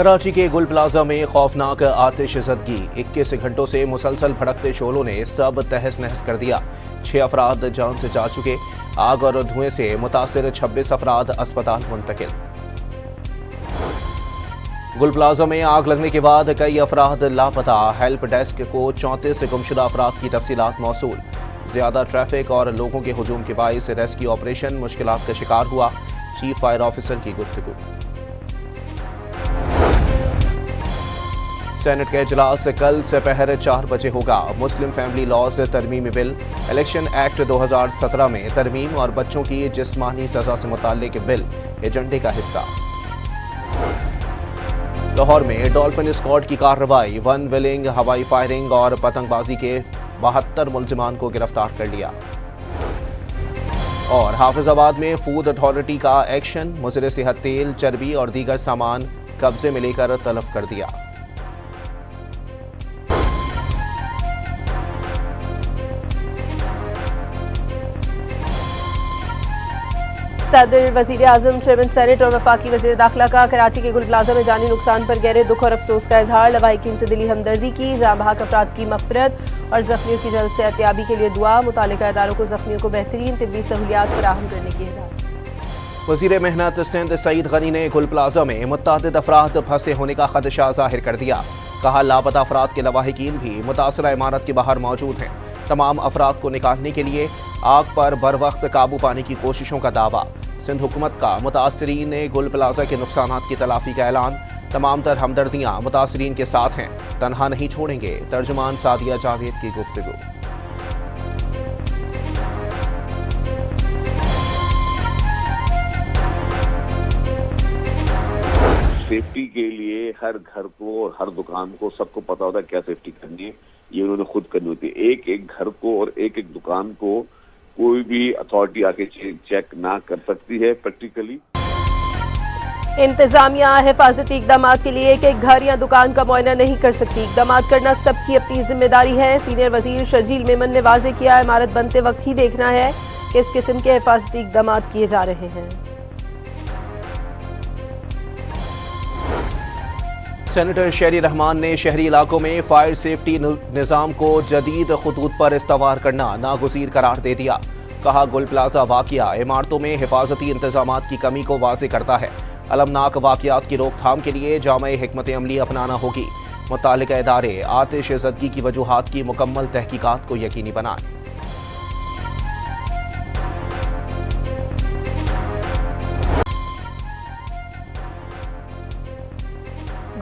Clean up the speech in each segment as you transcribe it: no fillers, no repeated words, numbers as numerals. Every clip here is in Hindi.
कराची के गुल प्लाजा में खौफनाक आतिशज़दगी, 21 घंटों से मुसलसल भड़कते शोलों ने सब तहस नहस कर दिया। 6 अफराद जान से जा चुके। आग और धुएं से मुतासिर 26 अफराद अस्पताल मुंतकिल। गुल प्लाजा में आग लगने के बाद कई अफराद लापता। हेल्प डेस्क को 34 गुमशुदा अफराद की तफसीलात मौसूल। ज्यादा ट्रैफिक और लोगों के हुजूम के बाइस रेस्क्यू ऑपरेशन मुश्किलात का शिकार हुआ। चीफ फायर ऑफिसर की गुफ्तगू। सेनेट का इजलास कल दोपहर 4 बजे होगा। मुस्लिम फैमिली लॉज तरमीमी बिल, इलेक्शन एक्ट 2017 में तरमीम और बच्चों की जिस्मानी सजा से मुताल्लिक बिल एजेंडे का हिस्सा। लाहौर में डॉल्फिन स्क्वाड की कार्रवाई, वन विलिंग, हवाई फायरिंग और पतंगबाजी के 72 मुल्जिमान को गिरफ्तार कर लिया। और हाफिजाबाद में फूड अथॉरिटी का एक्शन, मुज़र सेहत तेल, चर्बी और दीगर सामान कब्जे में लेकर तलब कर दिया। सदर, वजीर आजम, चेयरमैन सेनेट और वफाकी वजीर दाखिला का कराची के गुल प्लाजा में जानी नुकसान पर गहरे दुख और अफसोस का इजहार। लवाहिकीन से दिली हमदर्दी की। जाँ बहक अफराद की मग़फ़िरत और जख्मियों की जल्द से एहतियाबी के लिए दुआ। मुतालिका इदारों को जख्मियों को बेहतरीन तिब्बी सहूलियात फराहम करने की हिदायत। वज़ीर मेहनत सिंध सईद गनी ने गुल प्लाजा में मुतअद्दिद अफराद फंसे होने का खदशा जाहिर कर दिया। कहा, लापता अफराद के लवाहिकीन भी मुतासरा इमारत के बाहर मौजूद हैं। तमाम अफराद को निकालने के लिए आग पर बर वक्त काबू पाने की कोशिशों का दावा। सिंध हुकूमत का मुतासरीन ने गुल प्लाजा के नुकसानात की तलाफी का ऐलान। तमाम तर हमदर्दियाँ मुतासरीन के साथ हैं, तनहा नहीं छोड़ेंगे। तर्जुमान सादिया जावेद की गुफ्तगू। सेफ्टी के लिए हर घर को और हर दुकान को सबको पता होता है क्या सेफ्टी करनी है, ये उन्होंने खुद करनी होती है। एक एक घर को और एक एक दुकान को कोई भी अथॉरिटी आके चेक ना कर सकती है प्रैक्टिकली। इंतजामिया हिफाजती इकदाम के लिए एक एक घर या दुकान का मुआयना नहीं कर सकती। इकदाम करना सबकी अपनी जिम्मेदारी है। सीनियर वजीर शर्जील मेमन ने वाजे किया, इमारत बनते वक्त ही देखना है कि इस किस्म के हिफाजती इकदाम किए जा रहे हैं। सेनेटर शहरी रहमान ने शहरी इलाकों में फायर सेफ्टी निज़ाम को जदीद खतूत पर इस्तवार करना नागुज़ीर करार दे दिया। कहा, गुल प्लाजा वाक़िया इमारतों में हिफाजती इंतजामात की कमी को वाज़े करता है। अलमनाक वाक़ियात की रोकथाम के लिए जामे हिकमत अमली अपनाना होगी। मुतालिका इदारे आतिशज़दगी की वजूहात की मुकम्मल तहकीकात को यकीनी बनाएं।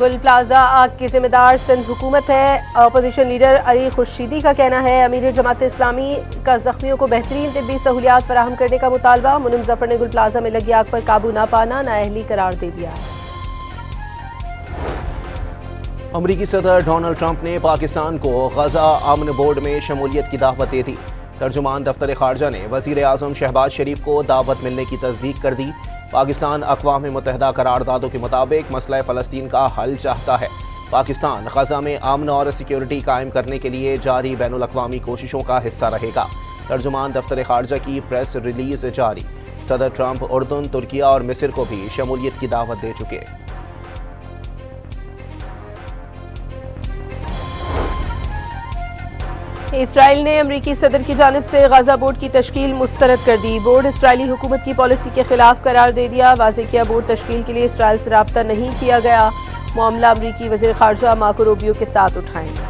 गुल प्लाजा आग की जिम्मेदार सिंध हुकूमत है। अपोजिशन लीडर अली खुर्शीदी का कहना है, अमीर जमात इस्लामी का जख्मियों को बेहतरीन तिब्बी सहूलियात फराहम करने का मुतालबा। मुनिम जफर ने गुल प्लाजा में लगी आग पर काबू ना पाना नाअहली करार दे दिया। अमरीकी सदर डोनाल्ड ट्रंप ने पाकिस्तान को गजा अमन बोर्ड में शमूलियत की दावत दे दी। तर्जुमान दफ्तर खारजा ने वजीर आजम शहबाज शरीफ को दावत मिलने की तस्दीक कर दी। पाकिस्तान अक़वाम मुत्तहिदा करारदादों के मुताबिक मसला फ़लस्तीन का हल चाहता है। पाकिस्तान ग़ज़ा में अमन और सिक्योरिटी कायम करने के लिए जारी बैनुल अक़वामी कोशिशों का हिस्सा रहेगा। तर्जुमान दफ्तर खारजा की प्रेस रिलीज जारी। सदर ट्रंप उर्दन, तुर्किया और मिस्र को भी शमूलियत की दावत दे चुके। इसराइल ने अमरीकी सदर की जानिब से गजा बोर्ड की तश्कील मुस्तरद कर दी। बोर्ड इसराइली हुकूमत की पॉलिसी के खिलाफ करार दे दिया। वाज़े किया, बोर्ड तश्कील के लिए इसराइल से राब्ता नहीं किया गया। मामला अमरीकी वज़ीर ख़ारजा मार्को रूबियो के साथ उठाएंगे।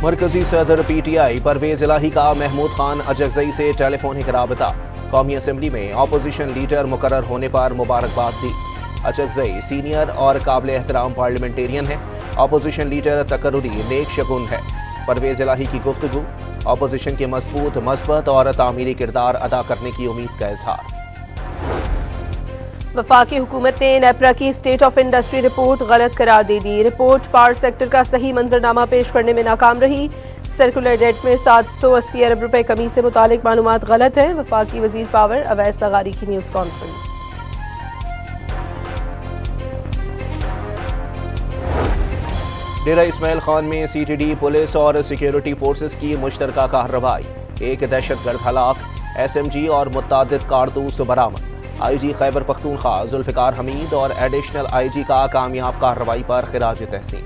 मरकजी सदर PTI परवेज इलाही का महमूद खान अजगज़ई से टेलीफोनिक राबता। कौमी असम्बली में अपोजिशन लीडर मुकर्रर होने पर मुबारकबाद दी। अजगज़ई सीनियर और काबिल एहतराम पार्लियामेंटेरियन है। अपोजिशन लीडर तकर्रुरी नेक शगुन है। परवेज इलाही की गुफ्तगू। अपोजिशन के मजबूत, मस्बत और तामीरी किरदार अदा करने की उम्मीद का इजहार। वफाकी हुकूमत ने नेपरा की स्टेट ऑफ इंडस्ट्री रिपोर्ट गलत करार दे दी। रिपोर्ट पावर सेक्टर का सही मंजरनामा पेश करने में नाकाम रही। सर्कुलर डेट में 780 अरब रुपए कमी से मुतालिक मालूमात गलत है। वफाकी वजीर पावर अवैस लगारी की न्यूज़ कॉन्फ्रेंस। डेरा इस्माइल खान में CTD पुलिस और सिक्योरिटी फोर्सेस की मुश्तरका कार्रवाई। एक दहशतगर्द हलाक, SMG और मुत्तादिद कारतूस बरामद। आईजी खैबर पख्तूनख्वा जुल्फिकार हमीद और एडिशनल आईजी का कामयाब कार्रवाई पर खिराज तहसीन।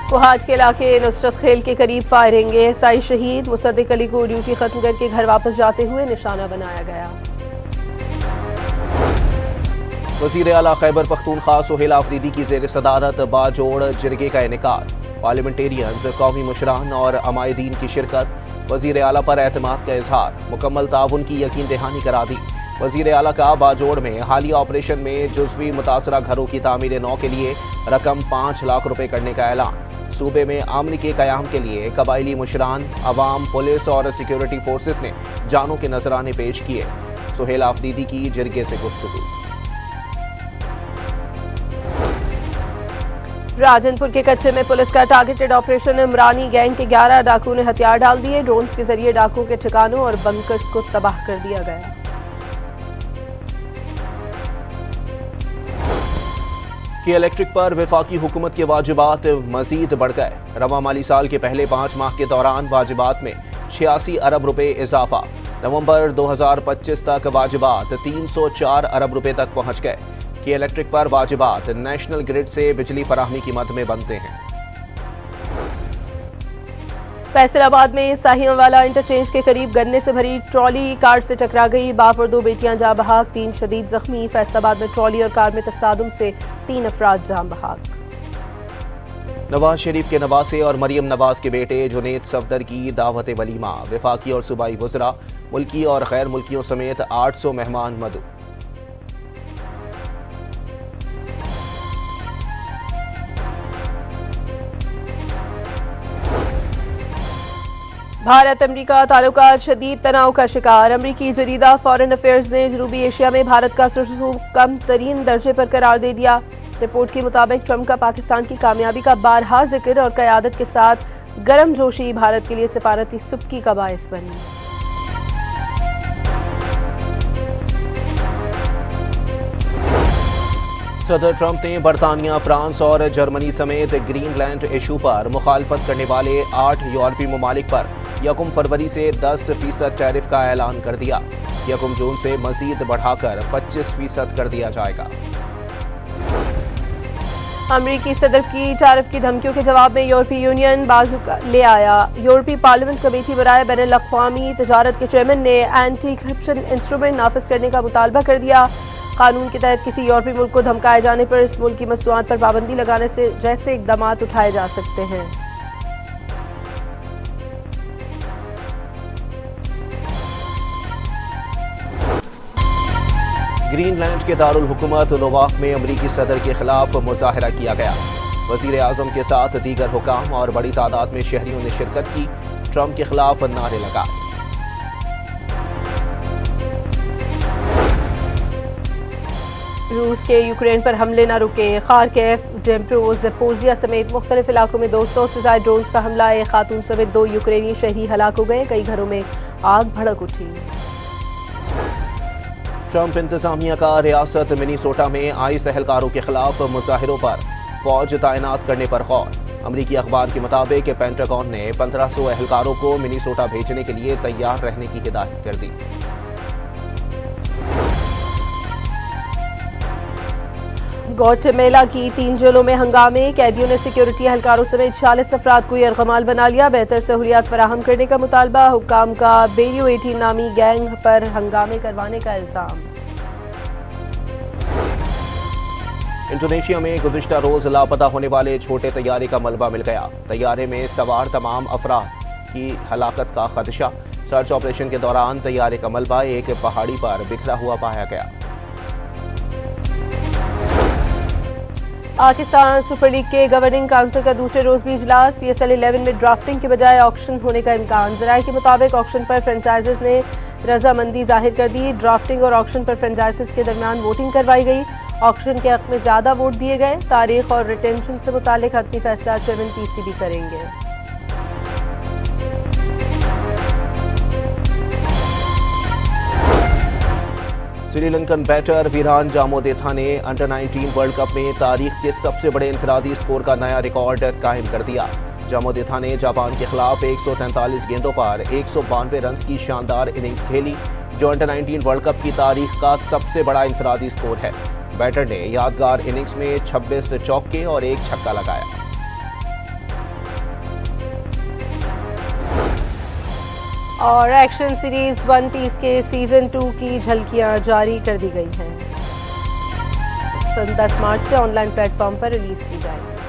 कोहाज के इलाके नुसरत खेल के करीब फायरिंग, एएसआई शहीद, मुसद्दिक अली को ड्यूटी खत्म करके घर वापस जाते हुए निशाना बनाया गया। वज़ीर आला खैबर पख्तूनख्वा सुहेल आफरीदी की ज़ेर सदारत बाजोड़ जिरगे का इनेकाद, पार्लियामेंटेरियंस, कौमी मुशरान और अमायदीन की शिरकत, वज़ीर आला पर एतमाद का इजहार, मुकम्मल ताउन की यकीन दहानी करा दी। वज़ीर आला का बाजोड़ में हालिया ऑपरेशन में जुज़वी मुतासरा घरों की तामीर नौ के लिए रकम 5 लाख रुपए करने का ऐलान। सूबे में अमन के क़याम के लिए कबायली मुशरान, अवाम, पुलिस और सिक्योरिटी फोर्सेस ने जानों के नजराने पेश किए। सुहेल आफरीदी की जिरगे से गुफ्तगू। राजनपुर के कच्चे में पुलिस का टारगेटेड ऑपरेशन, इमरानी गैंग के 11 डाकुओं ने हथियार डाल दिए। ड्रोन्स के जरिए डाकुओं के ठिकानों और बंकर्स को तबाह कर दिया गया। कि इलेक्ट्रिक पर वफाकी हुकूमत के वाजिबात मजीद बढ़ गए। रवा माली साल के पहले 5 माह के दौरान वाजिबात में 86 अरब रुपए इजाफा। नवंबर 2025 तक वाजिबात 304 अरब रुपए तक पहुंच गए। कि इलेक्ट्रिक पर वाजिबात नेशनल ग्रिड से बिजली फराहमी की मद में बनते हैं। फैसलाबाद में साहियावाला इंटरचेंज के करीब गन्ने से भरी ट्रॉली कार से टकरा गई। बाप और 2 बेटियां जाँ बहाक, 3 शदीद जख्मी। फैसलाबाद में ट्रॉली और कार में तसादुम से 3 अफराद जाँ बहाक। नवाज शरीफ के नवासे और मरियम नवाज के बेटे जुनेद सफदर की दावत वलीमा, वफाकी और सूबाई वज़रा, मुल्की और गैर मुल्कियों समेत 800 मेहमान मदऊ। भारत अमरीका ताल्लुकात शदीद तनाव का शिकार। अमरीकी जरीदा फॉरेन अफेयर्स ने जनूबी एशिया में भारत का रसूख कम तरीन दर्जे पर करार दे दिया। रिपोर्ट के मुताबिक ट्रंप का पाकिस्तान की कामयाबी का बारहा जिक्र और क़यादत के साथ गर्म जोशी भारत के लिए सिफारती सुबकी का बायस बनी। सदर ट्रंप ने बरतानिया, फ्रांस और जर्मनी समेत ग्रीनलैंड इशू पर मुखालफत करने वाले 8 यूरोपीय ममालिक पर 1 फरवरी से 10% टैरिफ का ऐलान कर दिया। 1 जून से मजीद बढ़ाकर 25% कर दिया जाएगा। अमरीकी सदर की टैरिफ की धमकियों के जवाब में यूरोपीय यूनियन बाजुका ले आया। यूरोपीय पार्लियामेंट कमेटी बराए बैनुल अक़वामी तजारत के चेयरमैन ने एंटी करप्शन इंस्ट्रूमेंट नाफिज करने का मुतालबा कर दिया। कानून के तहत किसी यूरोपीय मुल्क को धमकाए जाने पर इस मुल्क की मसनूआत पर पाबंदी लगाने से जैसे इकदाम उठाए जा सकते हैं। ग्रीनलैंड के दारुल हुकूमत नोवाक में अमरीकी सदर के खिलाफ मुजाहरा किया गया। वजीर आजम के साथ दीगर हुकाम और बड़ी तादाद में शहरियों ने शिरकत की। ट्रंप के खिलाफ नारे लगाए। रूस के यूक्रेन पर हमले न रुके। खारकिव, डेम्प्रो, ज़पोरिज़िया समेत मुख्तलिफ इलाकों में 200 से ज़ायद ड्रोन्स का हमला। एक खातून समेत 2 यूक्रेनी शहरी हलाक हो गए। कई घरों में आग भड़क उठी। ट्रंप इंतजामिया का रियासत मिनीसोटा में आईएस एहलकारों के खिलाफ मुजाहिरों पर फौज तैनात करने पर गौर। अमरीकी अखबार के मुताबिक पेंटागन ने 1500 एहलकारों को मिनीसोटा भेजने के लिए तैयार रहने की हिदायत कर दी। ग्वाटेमाला की 3 जेलों में हंगामे। कैदियों ने सिक्योरिटी एहलकारों समेत 40 अफराद को यरगमाल बना लिया। बेहतर सहूलियात फराहम करने का मुतालबा। हुक्काम का बेरियो 18 नामी गैंग पर हंगामे करवाने का इल्जाम। इंडोनेशिया में गुज़िश्ता रोज लापता होने वाले छोटे तैयारे का मलबा मिल गया। तैयारे में सवार तमाम अफराद की हलाकत का खदशा। सर्च ऑपरेशन के दौरान तैयारे का मलबा एक पहाड़ी पर बिखरा हुआ पाया गया। पाकिस्तान सुपर लीग के गवर्निंग काउंसिल का दूसरे रोज भी इजलास। PSL 11 में ड्राफ्टिंग के बजाय ऑक्शन होने का इम्कान। ज़राए के मुताबिक ऑक्शन पर फ्रेंचाइजेस ने रजामंदी जाहिर कर दी। ड्राफ्टिंग और ऑक्शन पर फ्रेंचाइजेस के दरमियान वोटिंग करवाई गई। ऑक्शन के हक में ज्यादा वोट दिए गए। तारीख और रिटेंशन से मुतालिक हतमी फैसला चेयरमैन PCB करेंगे। श्रीलंकन बैटर वीरान जामोदेथा ने अंडर 19 वर्ल्ड कप में तारीख के सबसे बड़े इंफरादी स्कोर का नया रिकॉर्ड कायम कर दिया, जामोदिथा ने जापान के खिलाफ 143 गेंदों पर 192 रन की शानदार इनिंग्स खेली, जो अंडर 19 वर्ल्ड कप की तारीख का सबसे बड़ा इंफरादी स्कोर है। बैटर ने यादगार इनिंग्स में 26 चौके और 1 छक्का लगाया। और एक्शन सीरीज वन पीस के सीजन 2 की झलकियां जारी कर दी गई हैं। 10 मार्च से ऑनलाइन प्लेटफॉर्म पर रिलीज की जाएगी।